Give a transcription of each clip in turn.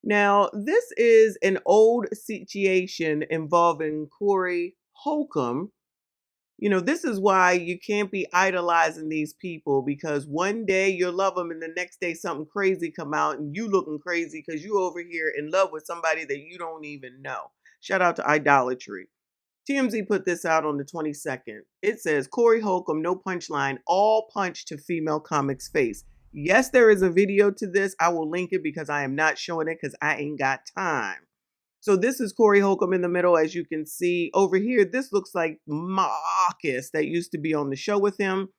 Now, this is an old situation involving Corey Holcomb. This is why you can't be idolizing these people, because one day you'll love them and the next day something crazy come out and you looking crazy because you over here in love with somebody that you don't even know. Shout out to idolatry. TMZ put this out on the 22nd. It says Corey Holcomb, no punchline, all punch to female comic's face. Yes, there is a video to this. I will link it because I am not showing it because I ain't got time. So this is Corey Holcomb in the middle, as you can see over here. This looks like Marcus that used to be on the show with him.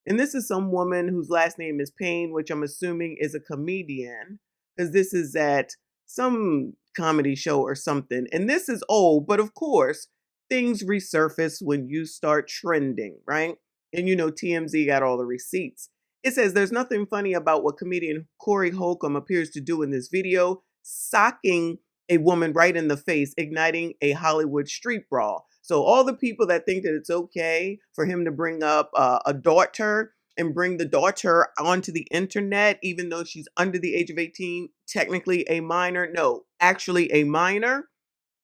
And this is some woman whose last name is Payne, which I'm assuming is a comedian, because this is at some comedy show or something. And this is old, but of course, things resurface when you start trending, right? And TMZ got all the receipts. It says there's nothing funny about what comedian Corey Holcomb appears to do in this video, socking a woman right in the face, igniting a Hollywood street brawl. So all the people that think that it's okay for him to bring up a daughter and bring the daughter onto the internet, even though she's under the age of 18, technically a minor. No, actually a minor.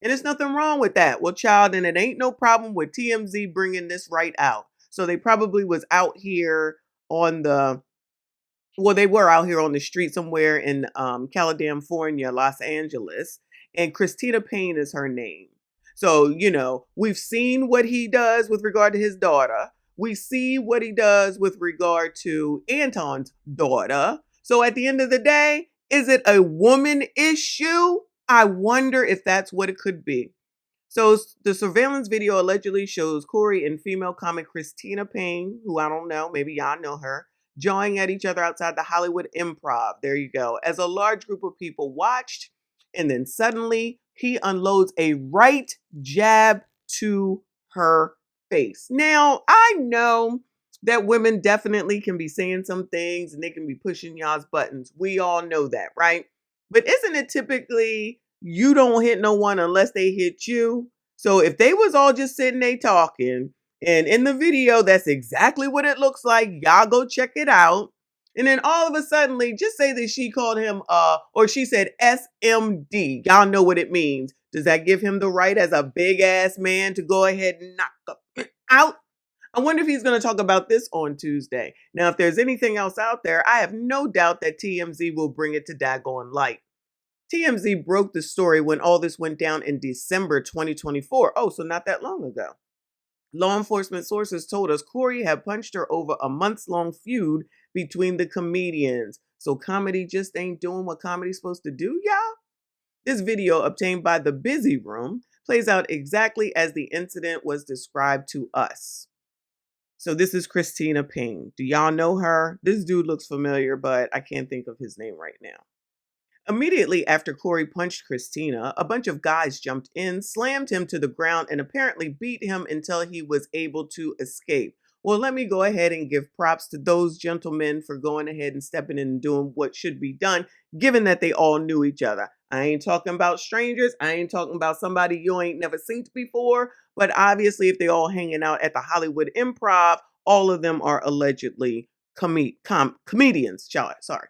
And there's nothing wrong with that. Well, child, and it ain't no problem with TMZ bringing this right out. So they probably was out here on the, well, they were out here on the street somewhere in California, Los Angeles. And Christina Payne is her name. So, we've seen what he does with regard to his daughter. We see what he does with regard to Anton's daughter. So at the end of the day, is it a woman issue? I wonder if that's what it could be. So the surveillance video allegedly shows Corey and female comic Christina Payne, who I don't know, maybe y'all know her, jawing at each other outside the Hollywood Improv. There you go. As a large group of people watched, and then suddenly he unloads a right jab to her face. Now, I know that women definitely can be saying some things and they can be pushing y'all's buttons. We all know that, right? But isn't it typically you don't hit no one unless they hit you? So if they was all just sitting there talking, and in the video, that's exactly what it looks like. Y'all go check it out. And then all of a sudden, just say that she called him, or she said SMD. Y'all know what it means. Does that give him the right as a big ass man to go ahead and knock her out? I wonder if he's going to talk about this on Tuesday. Now, if there's anything else out there, I have no doubt that TMZ will bring it to daggone light. TMZ broke the story when all this went down in December 2024. Oh, so not that long ago. Law enforcement sources told us Corey had punched her over a months-long feud between the comedians. So comedy just ain't doing what comedy's supposed to do, y'all? This video, obtained by The Busy Room, plays out exactly as the incident was described to us. So this is Christina Payne. Do y'all know her? This dude looks familiar, but I can't think of his name right now. Immediately after Corey punched Christina, a bunch of guys jumped in, slammed him to the ground, and apparently beat him until he was able to escape. Well, let me go ahead and give props to those gentlemen for going ahead and stepping in and doing what should be done, given that they all knew each other. I ain't talking about strangers. I ain't talking about somebody you ain't never seen before. But obviously, if they all hanging out at the Hollywood Improv, all of them are allegedly comedians. Sorry.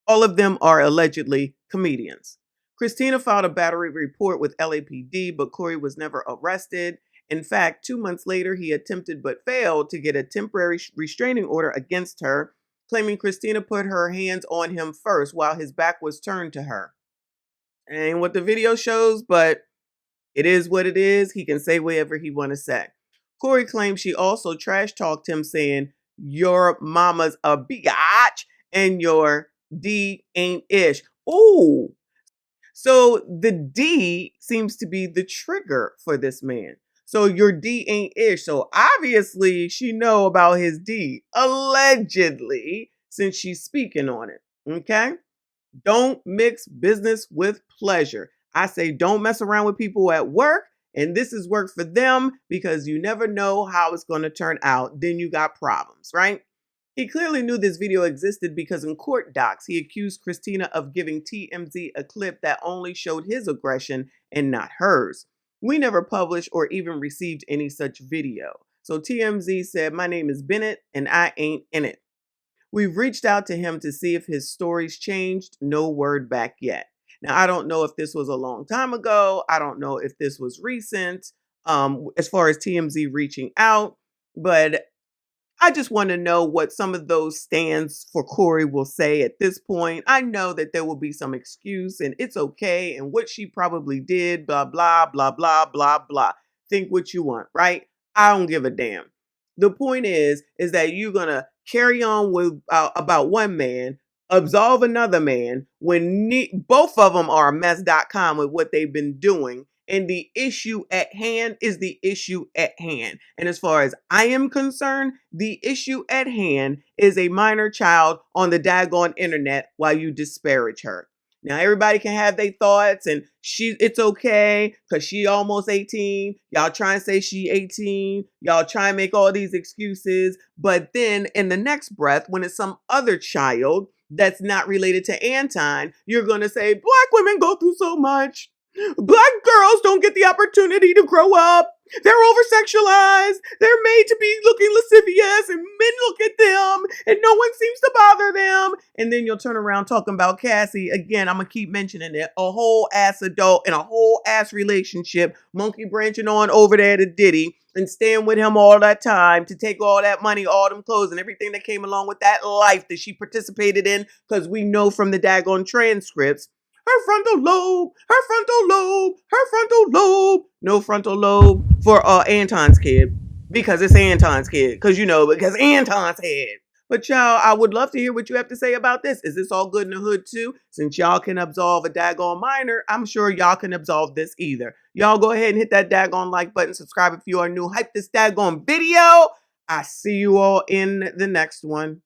All of them are allegedly comedians. Christina filed a battery report with LAPD, but Corey was never arrested. In fact, 2 months later, he attempted but failed to get a temporary restraining order against her, claiming Christina put her hands on him first while his back was turned to her. Ain't what the video shows, but it is what it is. He can say whatever he want to say. Corey claims she also trash talked him, saying, "Your mama's a biatch and your D ain't ish." Ooh. So the D seems to be the trigger for this man. So your D ain't ish. So obviously she know about his D, allegedly, since she's speaking on it. Okay? Don't mix business with pleasure. I say don't mess around with people at work. And this is work for them because you never know how it's going to turn out. Then you got problems, right? He clearly knew this video existed because in court docs, he accused Christina of giving TMZ a clip that only showed his aggression and not hers. We never published or even received any such video. So TMZ said, "My name is Bennett and I ain't in it." We've reached out to him to see if his story's changed. No word back yet. Now, I don't know if this was a long time ago. I don't know if this was recent, as far as TMZ reaching out, but I just want to know what some of those stands for Corey will say at this point. I know that there will be some excuse and it's okay and what she probably did, blah, blah, blah, blah, blah, blah. Think what you want, right? I don't give a damn. The point is that you're going to carry on with about one man, absolve another man when both of them are a mess.com with what they've been doing. And the issue at hand is the issue at hand. And as far as I am concerned, the issue at hand is a minor child on the daggone internet while you disparage her. Now everybody can have their thoughts and it's okay because she almost 18. Y'all try and say she 18. Y'all try and make all these excuses. But then in the next breath, when it's some other child that's not related to Anton, you're going to say, Black women go through so much. Black girls don't get the opportunity to grow up. They're over-sexualized. They're made to be looking lascivious, and men look at them, and no one seems to bother them. And then you'll turn around talking about Cassie. Again, I'm going to keep mentioning it. A whole ass adult in a whole ass relationship, monkey branching on over there to Diddy and staying with him all that time to take all that money, all them clothes, and everything that came along with that life that she participated in, because we know from the daggone transcripts, her frontal lobe, her frontal lobe, her frontal lobe. No frontal lobe for Anton's kid because it's Anton's kid. Because Anton's head. But y'all, I would love to hear what you have to say about this. Is this all good in the hood too? Since y'all can absolve a daggone minor, I'm sure y'all can absolve this either. Y'all go ahead and hit that daggone like button. Subscribe if you are new. Hype this daggone video. I see you all in the next one.